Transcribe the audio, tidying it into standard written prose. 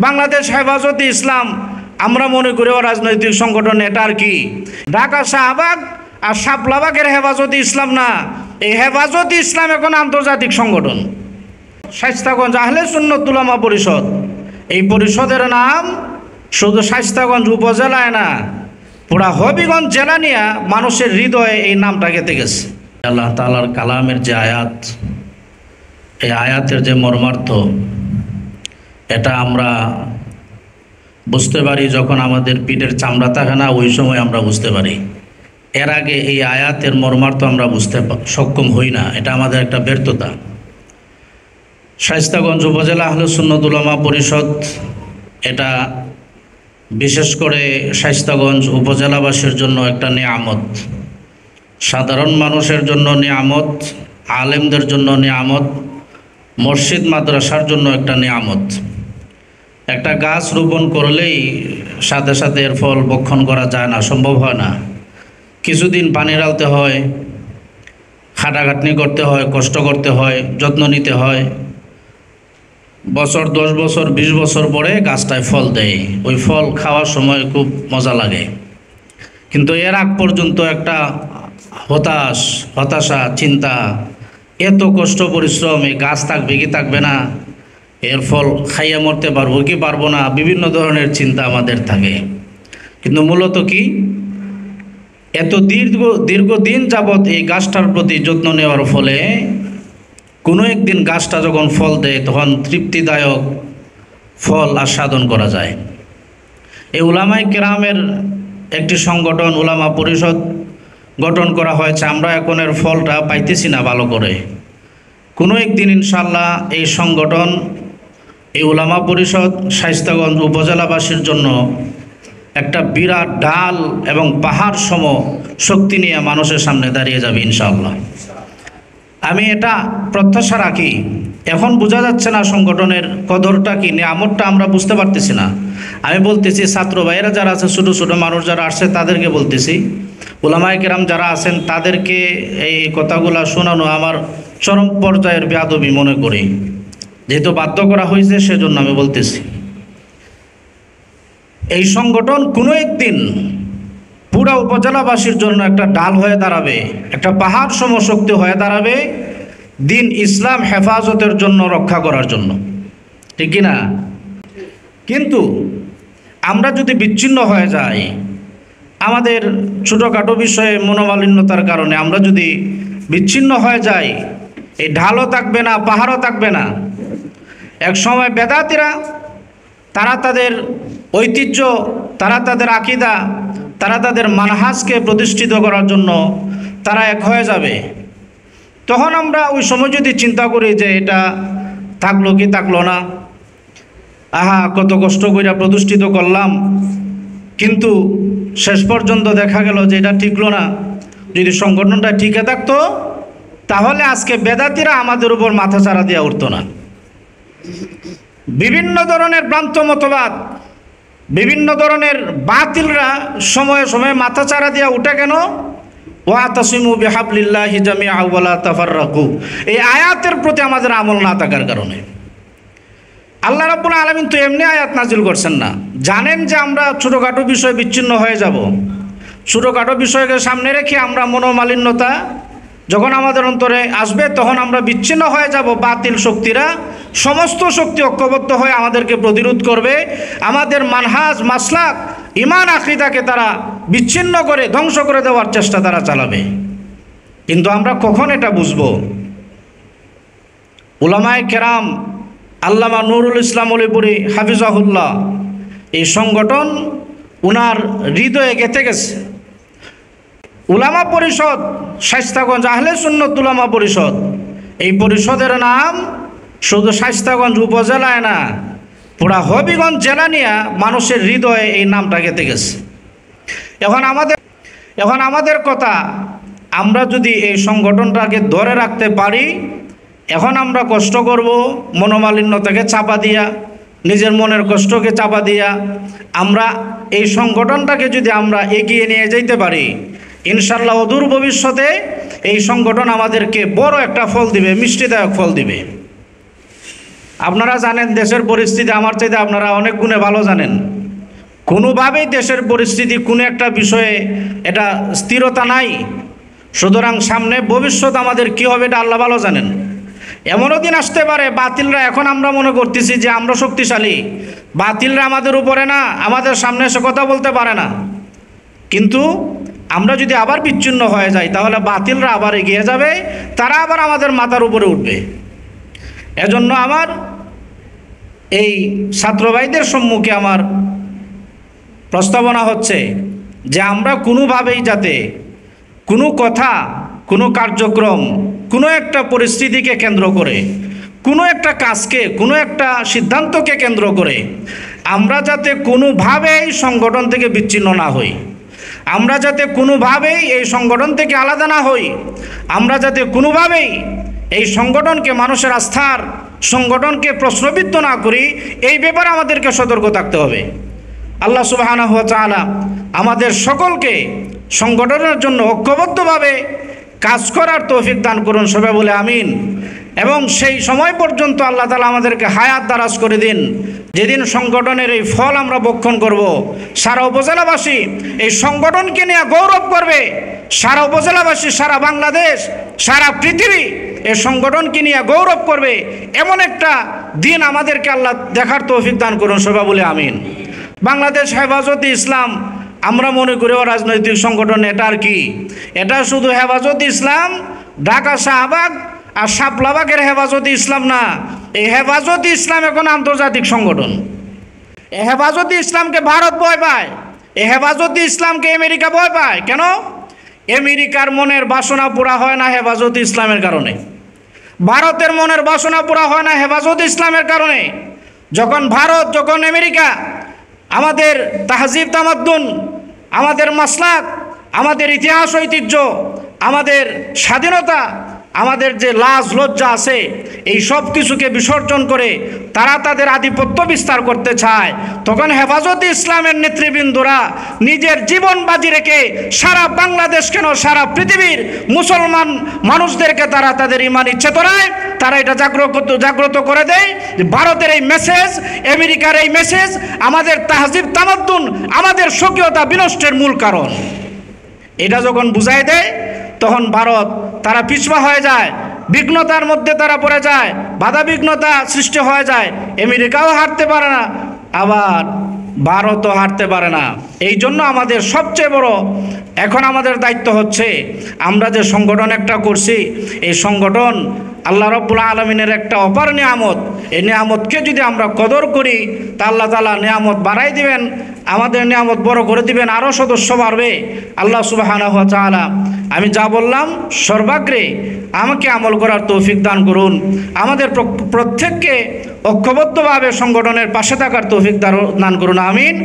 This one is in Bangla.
বাংলাদেশ হেফাজতে ইসলাম আমরা মনে করি রাজনৈতিক সংগঠন, এটা আর কি ঢাকা শাহবাগ আর শাপলাবাগের হেফাজতে ইসলাম না, এই হেফাজতে ইসলাম এখন আন্তর্জাতিক সংগঠন। শায়েস্তাগঞ্জ আহলে সুন্নাত উলামা পরিষদ, এই পরিষদের নাম শুধু শায়েস্তাগঞ্জ উপজেলায় না, পুরা হবিগঞ্জ জেলা নিয়ে মানুষের হৃদয়ে এই নামটা গেঁথে গেছে। আল্লাহ তাআলার কালামের যে আয়াত, এই আয়াতের যে মর্মার্থ, এটা আমরা বুঝতে পারি যখন আমাদের পিঠের চামড়া থাকে না, ওই সময় আমরা বুঝতে পারি। এর আগে এই আয়াতের মর্মার্থ আমরা বুঝতে সক্ষম হই না, এটা আমাদের একটা ব্যর্থতা। শায়েস্তাগঞ্জ উপজেলা আহলে সুন্নাত উলামা পরিষদ, এটা বিশেষ করে শায়েস্তাগঞ্জ উপজেলাবাসীর জন্য একটা নিয়ামত, সাধারণ মানুষের জন্য নিয়ামত, আলেমদের জন্য নিয়ামত, মসজিদ মাদ্রাসার জন্য একটা নিয়ামত। একটা গাছ রোপণ করলেই সাথে সাথে এর ফল ভক্ষণ করা যায় না, সম্ভব হয় না। কিছুদিন পানি ঢালতে হয়, খাটাখাটনি করতে হয়, কষ্ট করতে হয়, যত্ন নিতে হয়। বছর 10 বছর 20 বছর পরে গাছটায় ফল দেয়, ওই ফল খাওয়ার সময় খুব মজা লাগে। কিন্তু এর আগ পর্যন্ত একটা হতাশা, চিন্তা, এত কষ্ট পরিশ্রম, এই গাছ থাকবে কি থাকবে না, এর ফল খাইয়া মরতে পারবো কি পারবো না, বিভিন্ন ধরনের চিন্তা আমাদের থাকে। কিন্তু মূলত কি, এত দীর্ঘদিন যাবৎ এই গাছটার প্রতি যত্ন নেওয়ার ফলে কোনো একদিন গাছটা যখন ফল দেয়, তখন তৃপ্তিদায়ক ফল আস্বাদন করা যায়। এই উলামায়ে কেরামের একটি সংগঠন উলামা পরিষদ গঠন করা হয়েছে। আমরা এখন এর ফলটা পাইতেছি না ভালো করে। কোনো একদিন ইনশাআল্লাহ এই সংগঠন, এই উলামা পরিষদ শায়েস্তাগঞ্জ উপজেলাবাসীর জন্য একটা বিরাট ঢাল এবং পাহাড় সম শক্তি নিয়ে মানুষের সামনে দাঁড়িয়ে যাবে ইনশাআল্লাহ। আমি এটা প্রত্যাশা রাখি। এখন বোঝা যাচ্ছে না সংগঠনের কদরটা কি, নিয়ামতটা আমরা বুঝতে পারতেছি না। আমি বলতেছি ছাত্র ভাইয়েরা যারা আছে, ছোটো ছোটো মানুষ যারা আসছে তাদেরকে বলতেছি, উলামায়ে কেরাম যারা আছেন তাদেরকে এই কথাগুলো শোনানো আমার চরম পর্যায়ের বেয়াদবি মনে করি। যেহেতু বাধ্য করা হয়েছে সেজন্য আমি বলতেছি, এই সংগঠন কোনো একদিন পুরা উপজেলাবাসীর জন্য একটা ঢাল হয়ে দাঁড়াবে, একটা পাহাড় সম শক্তি হয়ে দাঁড়াবে, দিন ইসলাম হেফাজতের জন্য, রক্ষা করার জন্য, ঠিক কিনা? কিন্তু আমরা যদি বিচ্ছিন্ন হয়ে যাই, আমাদের ছোটোখাটো বিষয়ে মনোমালিন্যতার কারণে আমরা যদি বিচ্ছিন্ন হয়ে যাই, এই ঢালও থাকবে না, পাহাড়ও থাকবে না। এক সময় বেদাতিরা, তারা তাদের ঐতিহ্য, তারা তাদের আকীদা, তারা তাদের মানহাজকে প্রতিষ্ঠিত করার জন্য তারা এক হয়ে যাবে। তখন আমরা ওই সময় যদি চিন্তা করি যে এটা থাকলো কি থাকলো না, আহা কত কষ্ট করে প্রতিষ্ঠিত করলাম, কিন্তু শেষ পর্যন্ত দেখা গেল যে এটা ঠিকলো না। যদি সংগঠনটা ঠিকই থাকতো তাহলে আজকে বেদাতিরা আমাদের উপর মাথাচাড়া দিয়ে উঠতো না। বিভিন্ন ধরনের ভ্রান্ত মতবাদ, বিভিন্ন ধরনের বাতিলরা সময়ে সময়ে মাথাচাড়া দিয়ে উঠে কেন? ওয়াতাসিমু বিহাবলিল্লাহি জামিআ ওয়ালা তাফাররাকু, এই আয়াতের প্রতি আমাদের আমল না থাকার কারণে। আল্লাহ রাব্বুল আলামিন তো এমনি আয়াত নাজিল করছেন না, জানেন যে আমরা ছোটোখাটো বিষয়ে বিচ্ছিন্ন হয়ে যাব। ছোটোখাটো বিষয়কে সামনে রেখে আমরা মনোমালিন্যতা যখন আমাদের অন্তরে আসবে, তখন আমরা বিচ্ছিন্ন হয়ে যাব। বাতিল শক্তিরা, সমস্ত শক্তি ঐক্যবদ্ধ হয়ে আমাদেরকে প্রতিরোধ করবে। আমাদের মানহাজ, মাসলাক, ঈমান, আকীদাকে তারা বিচ্ছিন্ন করে ধ্বংস করে দেওয়ার চেষ্টা তারা চালাবে। কিন্তু আমরা কখন এটা বুঝব? উলামায়ে কেরাম, আল্লামা নুরুল ইসলাম অলিপুরি হাফিজাহুল্লাহ, এই সংগঠন উনার হৃদয়ে গেঁথে গেছে। উলামা পরিষদ শায়েস্তাগঞ্জ আহলে সুন্নাত উলামা পরিষদ, এই পরিষদের নাম শুধু শায়েস্তাগঞ্জ উপজেলায় না, পুরা হবিগঞ্জ জেলা নিয়ে মানুষের হৃদয়ে এই নামটা গেঁথে গেছে। এখন আমাদের কথা, আমরা যদি এই সংগঠনটাকে ধরে রাখতে পারি, এখন আমরা কষ্ট করব মনোমালিন্যতাকে চাপা দিয়া, নিজের মনের কষ্টকে চাপা দিয়া, আমরা এই সংগঠনটাকে যদি আমরা এগিয়ে নিয়ে যেতে পারি, ইনশাআল্লাহ অদূর ভবিষ্যতে এই সংগঠন আমাদেরকে বড় একটা ফল দিবে, মিষ্টিদায়ক ফল দিবে। আপনারা জানেন দেশের পরিস্থিতি আমার চাইতে আপনারা অনেক গুণে ভালো জানেন। কোনোভাবেই দেশের পরিস্থিতি কোনো একটা বিষয়ে এটা স্থিরতা নাই। সুতরাং সামনে ভবিষ্যৎ আমাদের কী হবে এটা আল্লাহ ভালো জানেন। এমনও দিন আসতে পারে বাতিলরা, এখন আমরা মনে করতেছি যে আমরা শক্তিশালী, বাতিলরা আমাদের উপরে না, আমাদের সামনে এসে কথা বলতে পারে না। কিন্তু আমরা যদি আবার বিচ্ছিন্ন হয়ে যাই তাহলে বাতিলরা আবার এগিয়ে যাবে, তারা আবার আমাদের মাথার উপরে উঠবে। এজন্য আমার এই ছাত্র ভাইদের সম্মুখে আমার প্রস্তাবনা হচ্ছে যে আমরা কোনোভাবেই যাতে কোনো কথা, কোনো কার্যক্রম, কোনো একটা পরিস্থিতিকে কেন্দ্র করে, কোনো একটা কাজকে, কোনো একটা সিদ্ধান্তকে কেন্দ্র করে আমরা যাতে কোনোভাবেই সংগঠন থেকে বিচ্ছিন্ন না হই, আমরা যাতে কোনোভাবেই এই সংগঠন থেকে আলাদা না হই, আমরা যাতে কোনোভাবেই এই সংগঠনকে, মানুষের আস্থার সংগঠনকে প্রশ্নবিদ্ধ না করি, এই ব্যাপারে আমাদেরকে সতর্ক থাকতে হবে। আল্লাহ সুবহানাহু ওয়া তাআলা আমাদের সকলকে সংগঠনের জন্য ঐক্যবদ্ধভাবে কাজ করার তৌফিক দান করুন, সবাই বলে আমিন। এবং সেই সময় পর্যন্ত আল্লাহ তাআলা আমাদেরকে হায়াত দারাজ করে দিন, যেদিন সংগঠনের এই ফল আমরা ভক্ষণ করব। সারা উপজেলাবাসী এই সংগঠনকে নিয়ে গৌরব করবে, সারা উপজেলাবাসী, সারা বাংলাদেশ, সারা পৃথিবী এই সংগঠনকে নিয়ে গৌরব করবে। এমন একটা দিন আমাদেরকে আল্লাহ দেখার তৌফিক দান করুন, সবাই বলে আমিন। বাংলাদেশ হেফাজতে ইসলাম আমরা মনে করি রাজনৈতিক সংগঠন, এটা আর কি, এটা শুধু হেফাজতে ইসলাম ঢাকা শাহবাগ আর শাপলাবাগের হেফাজতে ইসলাম না। এই হেফাজতে ইসলাম এখন আন্তর্জাতিক সংগঠন। এই হেফাজতে ইসলামকে ভারত ভয় পায়, এই হেফাজতে ইসলামকে আমেরিকা ভয় পায়। কেন? আমেরিকার মনের বাসনা পুরা হয় না হেফাজতে ইসলামের কারণে, ভারতের মনের বাসনা পুরা হয় না হেফাজতে ইসলামের কারণে। যখন ভারত, যখন আমেরিকা আমাদের তাহজিব তামাদ্দুন, আমাদের মাসলাক, আমাদের ইতিহাস ঐতিহ্য, আমাদের স্বাধীনতা, আমাদের যে লাজ লজ্জা আছে, এই সব কিছুকে বিসর্জন করে তারা তাদের আধিপত্য বিস্তার করতে চায়, তখন হেফাজতে ইসলামের নেতৃবৃন্দরা নিজের জীবন বাজি রেখে সারা বাংলাদেশ কেন সারা পৃথিবীর মুসলমান মানুষদেরকে তারা তাদের ইমানি চেতনায় তারা এটা জাগ্রত করে দেয় যে ভারতের এই মেসেজ, আমেরিকার এই মেসেজ আমাদের তাহজিব তামাদ্দুন, আমাদের স্বকীয়তা বিনষ্টের মূল কারণ। এটা যখন বুঝাই দেয় তখন ভারত তারা পিছপা হয়ে যায়, বিঘ্নতার মধ্যে তারা পড়ে যায়, বাধা বিঘ্নতা সৃষ্টি হয়ে যায়। আমেরিকাও হারতে পারে না, আবার ভারতও হারতে পারে না। এই জন্য আমাদের সবচেয়ে বড় এখন আমাদের দায়িত্ব হচ্ছে, আমরা যে সংগঠন একটা করছি, এই সংগঠন আল্লাহ রাব্বুল আলামিনের একটা অপার নিয়ামত। এই নিয়ামতকে যদি আমরা কদর করি তা আল্লাহ তাআলা নিয়ামত বাড়াই দিবেন, আমাদের নিয়ামত বড় করে দিবেন, আরও সদস্য বাড়বে। আল্লাহ সুবহানাহু ওয়া তাআলা আমি যা বললাম সর্বাগ্রে আমাকে আমল করার তৌফিক দান করুন, আমাদের প্রত্যেককে ঐক্যবদ্ধভাবে সংগঠনের পাশে থাকার তৌফিক দান করুন, আমিন।